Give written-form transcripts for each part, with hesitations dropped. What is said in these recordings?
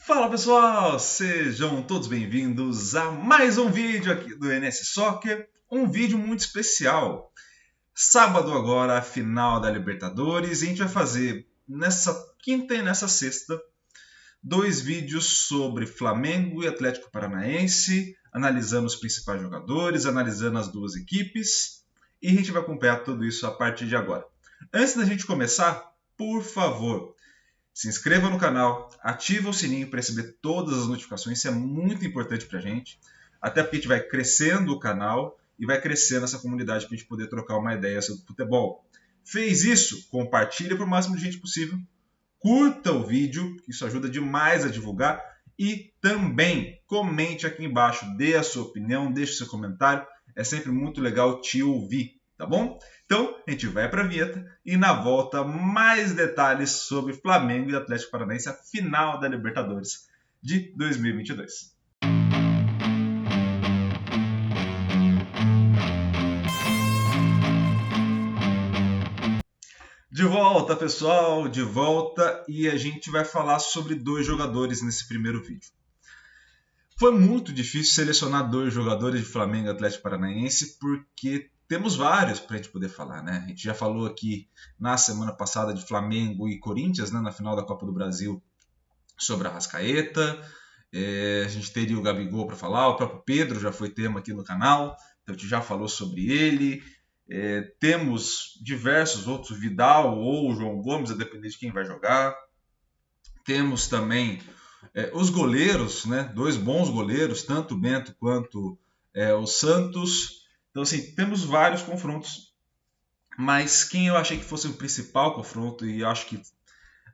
Fala pessoal, sejam todos bem-vindos a mais um vídeo aqui do NS Soccer, um vídeo muito especial. Sábado agora, a final da Libertadores, e a gente vai fazer nessa quinta e nessa sexta dois vídeos sobre Flamengo e Atlético Paranaense, analisando os principais jogadores, analisando as duas equipes, e a gente vai acompanhar tudo isso a partir de agora. Antes da gente começar, por favor, se inscreva no canal, ativa o sininho para receber todas as notificações, isso é muito importante para a gente, até porque a gente vai crescendo o canal e vai crescendo essa comunidade para a gente poder trocar uma ideia sobre futebol. Fez isso? Compartilha para o máximo de gente possível, curta o vídeo, isso ajuda demais a divulgar, e também comente aqui embaixo, dê a sua opinião, deixe o seu comentário, é sempre muito legal te ouvir, tá bom? Então, a gente vai para a vinheta e na volta mais detalhes sobre Flamengo e Atlético Paranaense, a final da Libertadores de 2022. De volta, pessoal, de volta, e a gente vai falar sobre dois jogadores nesse primeiro vídeo. Foi muito difícil selecionar dois jogadores de Flamengo e Atlético Paranaense, porque temos vários para a gente poder falar, né? A gente já falou aqui na semana passada de Flamengo e Corinthians, né, na final da Copa do Brasil, sobre a Arrascaeta. A gente teria o Gabigol para falar, o próprio Pedro já foi tema aqui no canal, então a gente já falou sobre ele. Temos diversos outros, Vidal ou João Gomes, a depender de quem vai jogar. Temos também os goleiros, né? Dois bons goleiros, tanto o Bento quanto o Santos. Então, assim, temos vários confrontos, mas quem eu achei que fosse o principal confronto, e acho que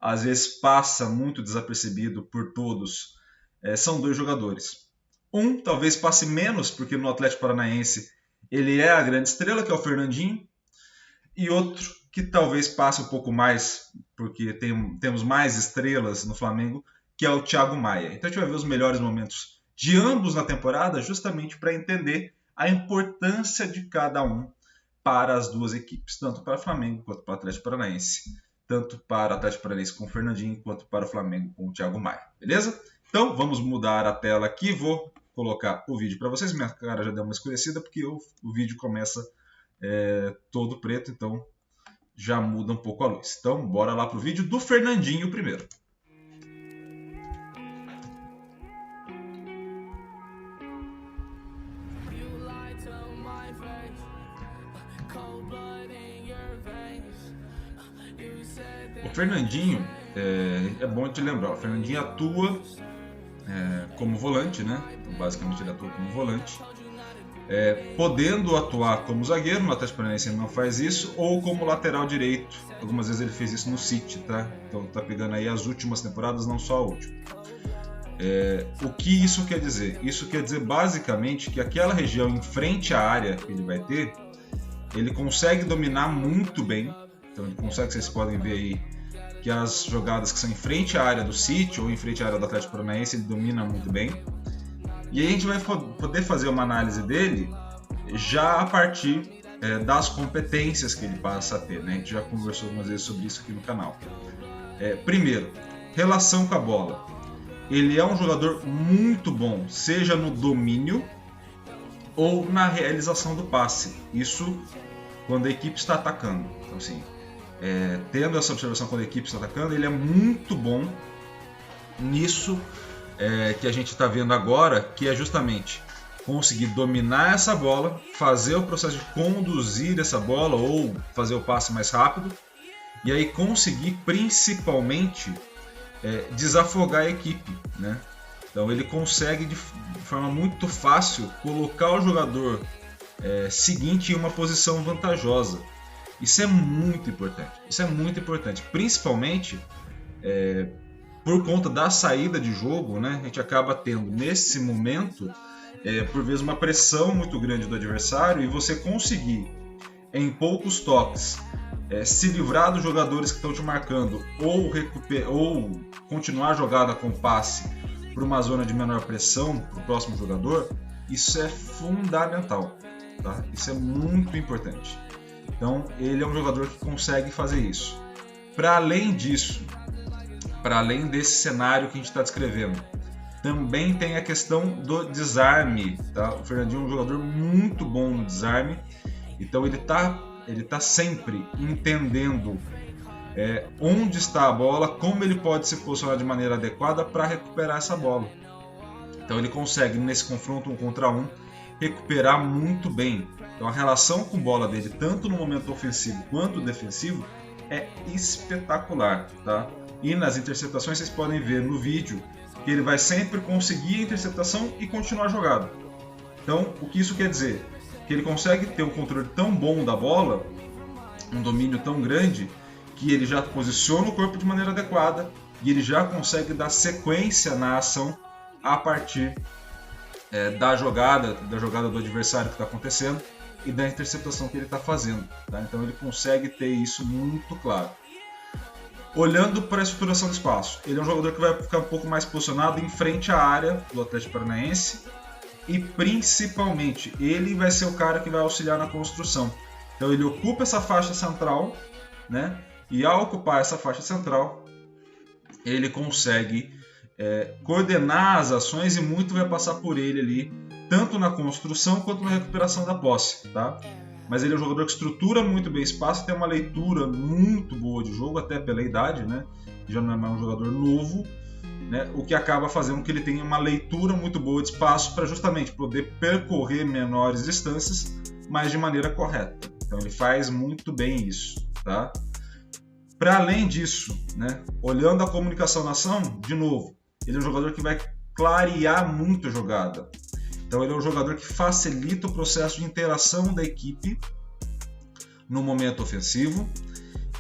às vezes passa muito desapercebido por todos, são dois jogadores. Um talvez passe menos, porque no Atlético Paranaense ele é a grande estrela, que é o Fernandinho, e outro que talvez passe um pouco mais, porque temos mais estrelas no Flamengo, que é o Thiago Maia. Então a gente vai ver os melhores momentos de ambos na temporada, justamente para entender a importância de cada um para as duas equipes, tanto para o Flamengo quanto para o Atlético Paranaense, tanto para o Atlético Paranaense com o Fernandinho, quanto para o Flamengo com o Thiago Maia, beleza? Então vamos mudar a tela aqui, vou colocar o vídeo para vocês, minha cara já deu uma escurecida porque o vídeo começa todo preto, então já muda um pouco a luz. Então bora lá para o vídeo do Fernandinho primeiro. O Fernandinho, é bom te lembrar, o Fernandinho atua como volante, né? Então, basicamente ele atua como volante, podendo atuar como zagueiro, no Atlético Paranaense ele não faz isso, ou como lateral direito, algumas vezes ele fez isso no City, tá? Então tá pegando aí as últimas temporadas, não só a última. O que isso quer dizer? Isso quer dizer basicamente que aquela região em frente à área que ele vai ter, ele consegue dominar muito bem. Então ele consegue, vocês podem ver aí, que as jogadas que são em frente à área do City ou em frente à área do Atlético Paranaense, ele domina muito bem. E aí a gente vai poder fazer uma análise dele já a partir das competências que ele passa a ter, né? A gente já conversou algumas vezes sobre isso aqui no canal. Primeiro, relação com a bola. Ele é um jogador muito bom, seja no domínio ou na realização do passe. Isso quando a equipe está atacando. Então, assim, tendo essa observação quando a equipe está atacando, ele é muito bom nisso que a gente está vendo agora, que é justamente conseguir dominar essa bola, fazer o processo de conduzir essa bola ou fazer o passe mais rápido, e aí conseguir principalmente desafogar a equipe, né? Então ele consegue de forma muito fácil colocar o jogador seguinte em uma posição vantajosa. Isso é muito importante, principalmente por conta da saída de jogo, né? A gente acaba tendo nesse momento, por vezes, uma pressão muito grande do adversário, e você conseguir, em poucos toques, se livrar dos jogadores que estão te marcando ou continuar a jogada com passe para uma zona de menor pressão para o próximo jogador, isso é fundamental, tá? Isso é muito importante. Então ele é um jogador que consegue fazer isso. Para além disso, para além desse cenário que a gente está descrevendo. Também tem a questão do desarme, tá? O Fernandinho é um jogador muito bom no desarme, então ele tá sempre entendendo onde está a bola, como ele pode se posicionar de maneira adequada para recuperar essa bola. Então ele consegue, nesse confronto 1 contra 1, recuperar muito bem. Então a relação com bola dele, tanto no momento ofensivo quanto defensivo, é espetacular, tá? E nas interceptações vocês podem ver no vídeo que ele vai sempre conseguir a interceptação e continuar a jogada. Então, o que isso quer dizer? Que ele consegue ter um controle tão bom da bola, um domínio tão grande, que ele já posiciona o corpo de maneira adequada e ele já consegue dar sequência na ação a partir da jogada do adversário que está acontecendo e da interceptação que ele está fazendo. Tá? Então ele consegue ter isso muito claro. Olhando para a estruturação do espaço, ele é um jogador que vai ficar um pouco mais posicionado em frente à área do Atlético Paranaense e principalmente ele vai ser o cara que vai auxiliar na construção. Então ele ocupa essa faixa central, né? E ao ocupar essa faixa central, ele consegue coordenar as ações e muito vai passar por ele ali, tanto na construção quanto na recuperação da posse, tá? Mas ele é um jogador que estrutura muito bem espaço, tem uma leitura muito boa de jogo, até pela idade, né? Já não é mais um jogador novo, né? O que acaba fazendo com que ele tenha uma leitura muito boa de espaço para justamente poder percorrer menores distâncias, mas de maneira correta. Então ele faz muito bem isso, tá? Para além disso, né? Olhando a comunicação na ação, de novo, ele é um jogador que vai clarear muito a jogada. Então ele é um jogador que facilita o processo de interação da equipe no momento ofensivo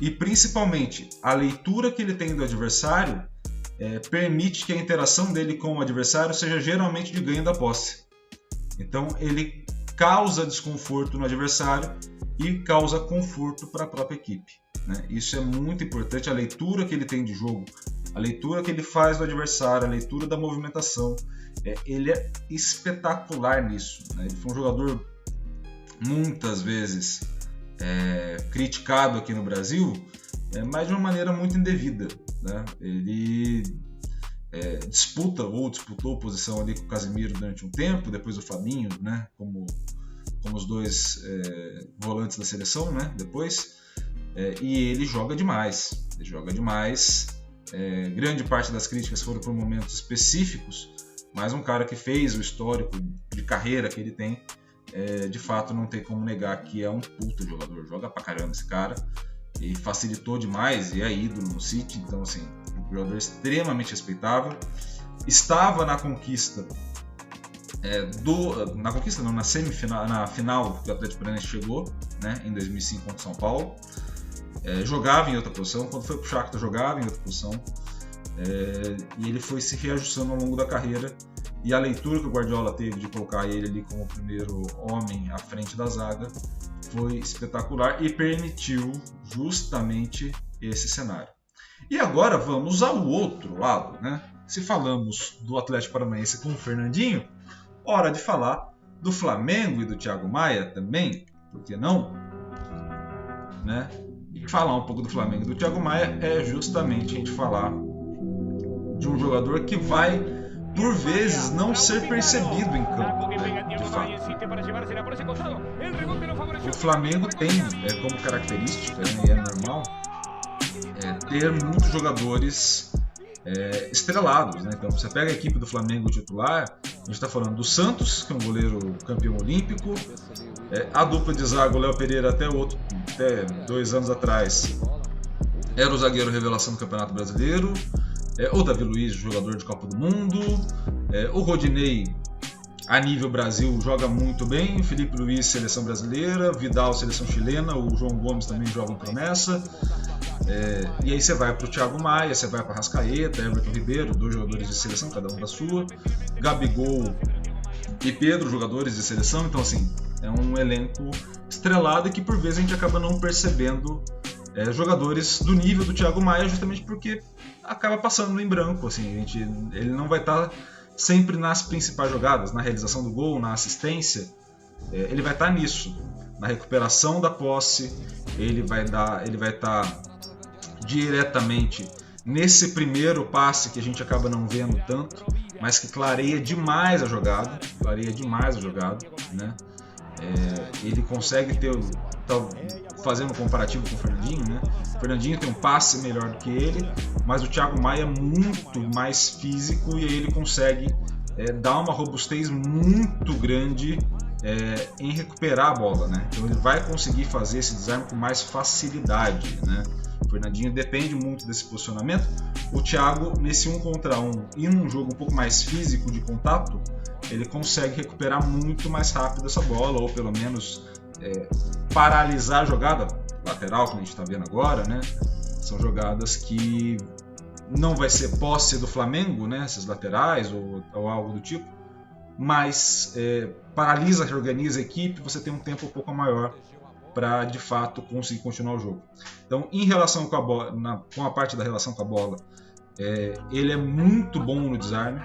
e principalmente a leitura que ele tem do adversário permite que a interação dele com o adversário seja geralmente de ganho da posse. Então ele causa desconforto no adversário e causa conforto para a própria equipe, né? Isso é muito importante, a leitura que ele tem de jogo, a leitura que ele faz do adversário, a leitura da movimentação. Ele é espetacular nisso, né? Ele foi um jogador muitas vezes criticado aqui no Brasil, mas de uma maneira muito indevida, né? Ele disputou posição ali com o Casemiro durante um tempo, depois o Fabinho, né? como os dois volantes da seleção, né? Depois, e ele joga demais, grande parte das críticas foram por momentos específicos, mas um cara que fez o histórico de carreira que ele tem, de fato não tem como negar que é um puta jogador, joga pra caramba esse cara, e facilitou demais, e é ídolo no City, então assim, um jogador extremamente respeitável, estava na conquista, na semifinal, na final que o Atlético Paranaense chegou, né, em 2005 contra o São Paulo, jogava em outra posição, quando foi pro Shakhtar jogava em outra posição, e ele foi se reajustando ao longo da carreira, e a leitura que o Guardiola teve de colocar ele ali como o primeiro homem à frente da zaga foi espetacular e permitiu justamente esse cenário. E agora vamos ao outro lado, né? Se falamos do Atlético Paranaense com o Fernandinho, hora de falar do Flamengo e do Thiago Maia também, por que não? Né? E falar um pouco do Flamengo e do Thiago Maia é justamente a gente falar de um jogador que vai, por vezes, não ser percebido em campo, né? De fato. O Flamengo tem como característica, né, e é normal, ter muitos jogadores estrelados, né? Então você pega a equipe do Flamengo titular, a gente está falando do Santos, que é um goleiro campeão olímpico, a dupla de zaga, o Léo Pereira até 2 anos atrás era o zagueiro revelação do Campeonato Brasileiro, o Davi Luiz, jogador de Copa do Mundo, o Rodinei a nível Brasil joga muito bem, Felipe Luiz, seleção brasileira, Vidal, seleção chilena, o João Gomes também joga em promessa. E aí você vai para o Thiago Maia, você vai para Arrascaeta, Everton Ribeiro, 2 jogadores de seleção, cada um da sua, Gabigol e Pedro, jogadores de seleção. Então assim, é um elenco estrelado e que por vezes a gente acaba não percebendo jogadores do nível do Thiago Maia, justamente porque acaba passando em branco, assim, ele não vai estar sempre nas principais jogadas, na realização do gol, na assistência, ele vai estar nisso, na recuperação da posse, ele vai estar diretamente nesse primeiro passe que a gente acaba não vendo tanto, mas que clareia demais a jogada, né? Ele consegue ter, fazendo um comparativo com o Fernandinho, né? O Fernandinho tem um passe melhor do que ele, mas o Thiago Maia é muito mais físico e aí ele consegue dar uma robustez muito grande em recuperar a bola, né? Então ele vai conseguir fazer esse desarme com mais facilidade, né? O Fernandinho depende muito desse posicionamento. O Thiago, nesse 1 contra 1 e num jogo um pouco mais físico de contato, ele consegue recuperar muito mais rápido essa bola, ou pelo menos paralisar a jogada lateral, que a gente está vendo agora, né? São jogadas que não vai ser posse do Flamengo, né? Essas laterais ou algo do tipo, mas paralisa, reorganiza a equipe, você tem um tempo um pouco maior para de fato conseguir continuar o jogo. Então, em relação com a bola, com a parte da relação com a bola, ele é muito bom no desarme.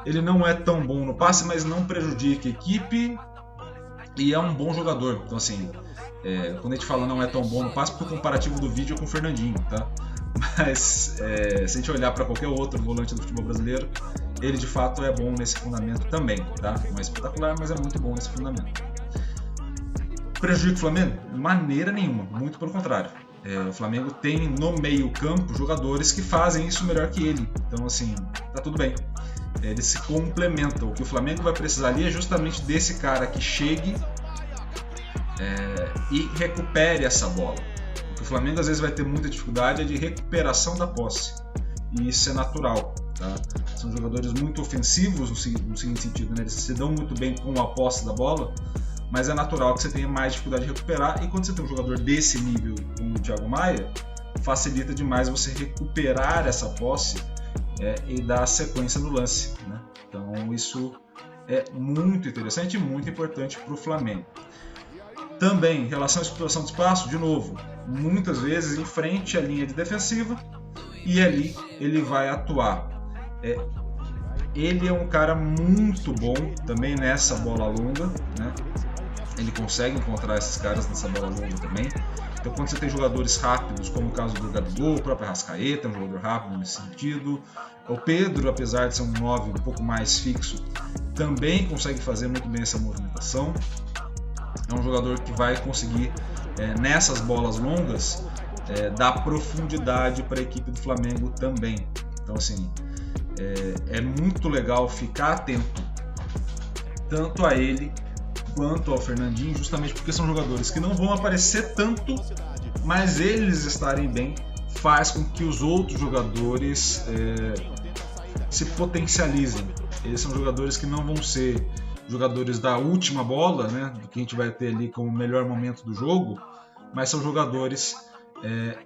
Ele não é tão bom no passe, mas não prejudica a equipe e é um bom jogador. Então, assim, quando a gente fala não é tão bom no passe, porque o comparativo do vídeo é com o Fernandinho, tá? Mas se a gente olhar para qualquer outro volante do futebol brasileiro, ele de fato é bom nesse fundamento também, tá? Não é espetacular, mas é muito bom nesse fundamento. Prejudica o Flamengo? De maneira nenhuma, muito pelo contrário. O Flamengo tem no meio campo jogadores que fazem isso melhor que ele, então assim, tá tudo bem. Eles se complementam. O que o Flamengo vai precisar ali é justamente desse cara que chegue e recupere essa bola. O que o Flamengo às vezes vai ter muita dificuldade é de recuperação da posse, e isso é natural, tá? São jogadores muito ofensivos no seguinte sentido, né? Eles se dão muito bem com a posse da bola, mas é natural que você tenha mais dificuldade de recuperar, e quando você tem um jogador desse nível como o Thiago Maia, facilita demais você recuperar essa posse e dar sequência no lance, né? Então isso é muito interessante e muito importante para o Flamengo. Também, em relação à exploração de espaço, de novo, muitas vezes em frente à linha de defensiva, e ali ele vai atuar. Ele é um cara muito bom também nessa bola longa, né? Ele consegue encontrar esses caras nessa bola longa também. Então, quando você tem jogadores rápidos, como o caso do Gabigol, o próprio Arrascaeta, um jogador rápido nesse sentido. O Pedro, apesar de ser um 9 um pouco mais fixo, também consegue fazer muito bem essa movimentação. É um jogador que vai conseguir, nessas bolas longas, dar profundidade para a equipe do Flamengo também. Então, assim, é muito legal ficar atento tanto a ele quanto ao Fernandinho, justamente porque são jogadores que não vão aparecer tanto, mas eles estarem bem faz com que os outros jogadores se potencializem. Eles são jogadores que não vão ser jogadores da última bola, né, do que a gente vai ter ali como o melhor momento do jogo, mas são jogadores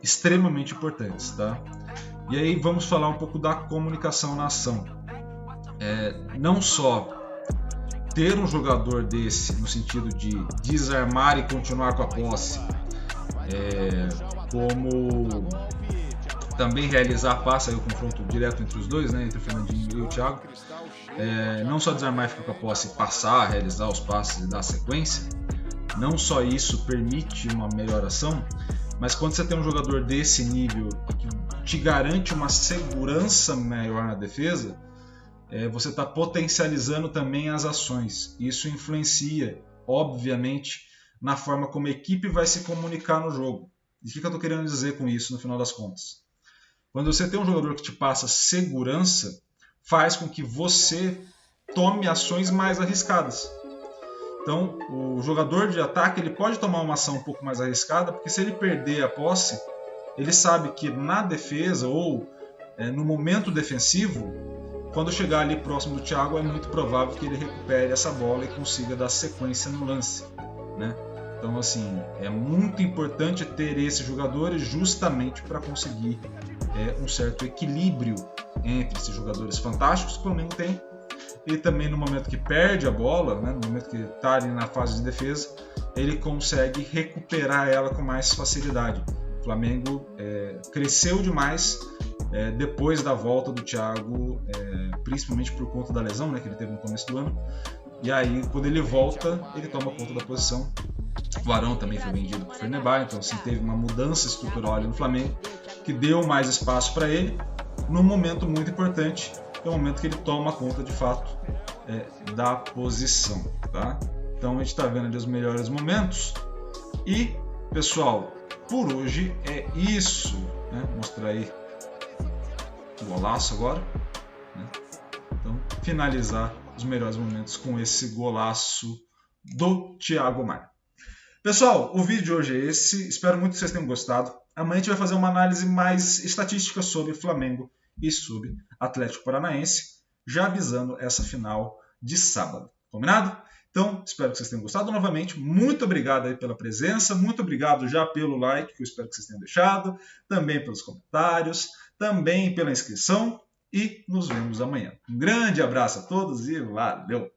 extremamente importantes, tá? E aí vamos falar um pouco da comunicação na ação. Não só ter um jogador desse no sentido de desarmar e continuar com a posse, como também realizar passe, aí o confronto direto entre os dois, né, entre o Fernandinho e o Thiago, não só desarmar e ficar com a posse, passar, realizar os passes e dar sequência, não só isso permite uma melhor ação, mas quando você tem um jogador desse nível que te garante uma segurança maior na defesa, você está potencializando também as ações. Isso influencia, obviamente, na forma como a equipe vai se comunicar no jogo. E o que eu estou querendo dizer com isso no final das contas? Quando você tem um jogador que te passa segurança, faz com que você tome ações mais arriscadas. Então, o jogador de ataque ele pode tomar uma ação um pouco mais arriscada, porque se ele perder a posse, ele sabe que na defesa ou no momento defensivo, quando chegar ali próximo do Thiago, é muito provável que ele recupere essa bola e consiga dar sequência no lance, né? Então, assim, é muito importante ter esses jogadores justamente para conseguir um certo equilíbrio entre esses jogadores fantásticos que o Flamengo tem, e também no momento que perde a bola, né, no momento que está ali na fase de defesa, ele consegue recuperar ela com mais facilidade. O Flamengo cresceu demais depois da volta do Thiago, principalmente por conta da lesão, né, que ele teve no começo do ano. E aí, quando ele volta, ele toma conta da posição. O Arão também foi vendido para o Fenerbahçe, então assim, teve uma mudança estrutural ali no Flamengo. que deu mais espaço para ele, num momento muito importante, que é o momento que ele toma conta de fato da posição. Tá? Então a gente está vendo ali os melhores momentos. E, pessoal, por hoje é isso. Né? Vou mostrar aí o golaço agora. Né? Então, finalizar os melhores momentos com esse golaço do Thiago Maia. Pessoal, o vídeo de hoje é esse. Espero muito que vocês tenham gostado. Amanhã a gente vai fazer uma análise mais estatística sobre Flamengo e sobre Atlético Paranaense, já avisando essa final de sábado. Combinado? Então, espero que vocês tenham gostado novamente. Muito obrigado aí pela presença. Muito obrigado já pelo like, que eu espero que vocês tenham deixado. Também pelos comentários. Também pela inscrição. E nos vemos amanhã. Um grande abraço a todos e valeu!